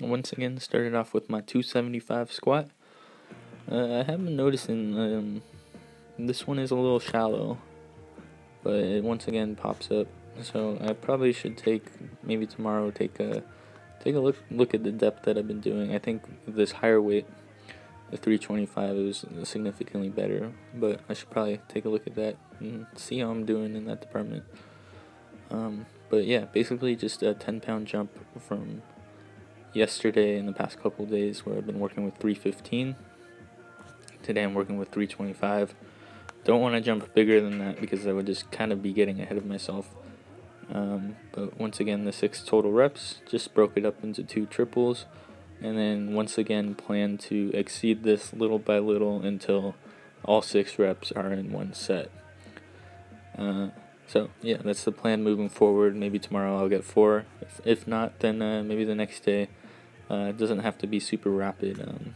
Once again, started off with my 275 squat. I have been noticing this one is a little shallow, but it once again pops up. So I probably should maybe tomorrow take a look at the depth that I've been doing. I think this higher weight, the 325, is significantly better, but I should probably take a look at that and see how I'm doing in that department. But yeah, basically just a 10-pound jump from yesterday and the past couple days, where I've been working with 315. Today I'm working with 325. Don't want to jump bigger than that because I would just kind of be getting ahead of myself. But once again, the 6 total reps, just broke it up into 2 triples, and then once again plan to exceed this little by little until all 6 reps are in one set. So yeah, that's the plan moving forward. Maybe tomorrow I'll get 4. If not, then maybe the next day. It doesn't have to be super rapid.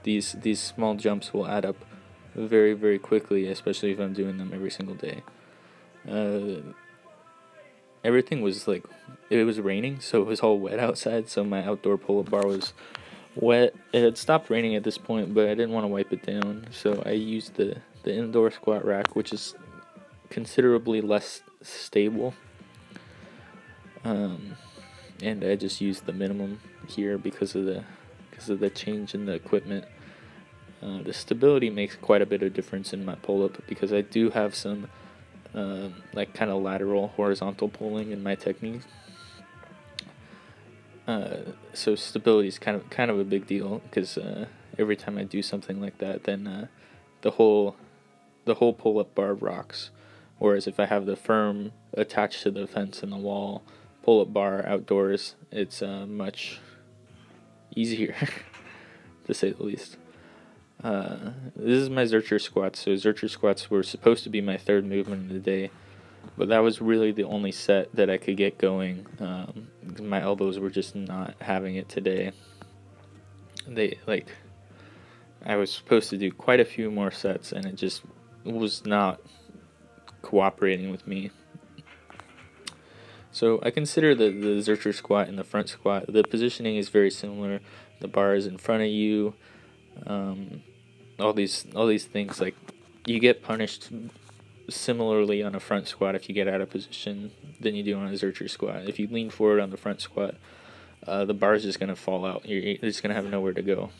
These small jumps will add up very, very quickly, especially if I'm doing them every single day. Everything was it was raining, so it was all wet outside, so my outdoor pull-up bar was wet. It had stopped raining at this point, but I didn't want to wipe it down, so I used the indoor squat rack, which is considerably less stable. And I just used the minimum here because of the change in the equipment. The stability makes quite a bit of difference in my pull-up because I do have some kind of lateral horizontal pulling in my technique. So stability is kind of a big deal because every time I do something like that, then the whole pull-up bar rocks. Whereas if I have the firm attached to the fence and the wall pull-up bar outdoors, it's much easier to say the least. This is my Zercher squats. So Zercher squats were supposed to be my 3rd movement of the day, but that was really the only set that I could get going. My elbows were just not having it today. I was supposed to do quite a few more sets, and it just was not cooperating with me. So I consider the Zercher squat and the front squat, the positioning is very similar. The bar is in front of you. All these things, you get punished similarly on a front squat if you get out of position than you do on a Zercher squat. If you lean forward on the front squat, the bar is just going to fall out. You're just going to have nowhere to go.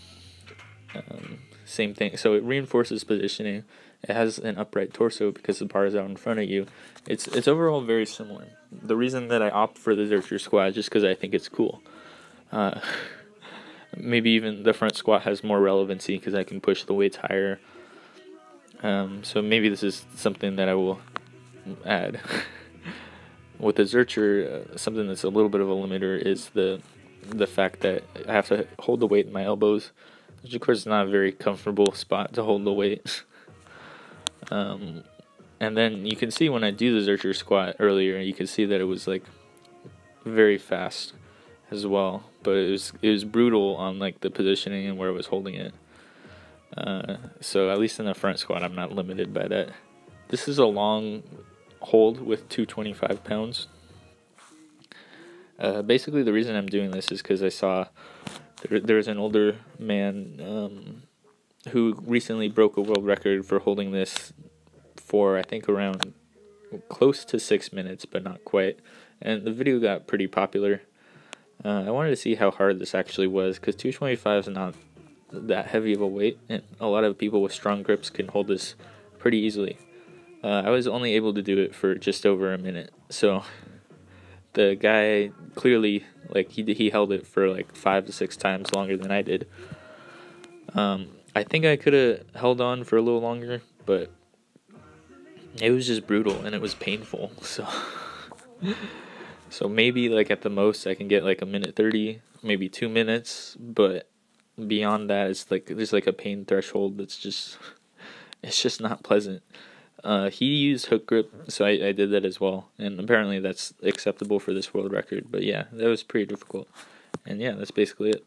Same thing. So it reinforces positioning. It has an upright torso because the bar is out in front of you. It's overall very similar. The reason that I opt for the Zercher squat is just because I think it's cool. Maybe even the front squat has more relevancy because I can push the weights higher. So maybe this is something that I will add. With the Zercher, something that's a little bit of a limiter is the fact that I have to hold the weight in my elbows, which of course is not a very comfortable spot to hold the weight. And then you can see when I do the Zercher squat earlier, you can see that it was very fast as well, but it was brutal on the positioning and where I was holding it. So at least in the front squat, I'm not limited by that. This is a long hold with 225 pounds. Basically, the reason I'm doing this is because I saw there's an older man who recently broke a world record for holding this for, I think, around close to 6 minutes, but not quite. And the video got pretty popular. I wanted to see how hard this actually was, because 225 is not that heavy of a weight, and a lot of people with strong grips can hold this pretty easily. I was only able to do it for just over a minute, so the guy clearly, he held it for 5 to 6 times longer than I did. I think I could have held on for a little longer, but it was just brutal and it was painful. So maybe at the most I can get a minute 30, maybe 2 minutes, but beyond that it's there's a pain threshold that's just not pleasant. He used hook grip, so I did that as well, and apparently that's acceptable for this world record. But yeah, that was pretty difficult. And yeah, that's basically it.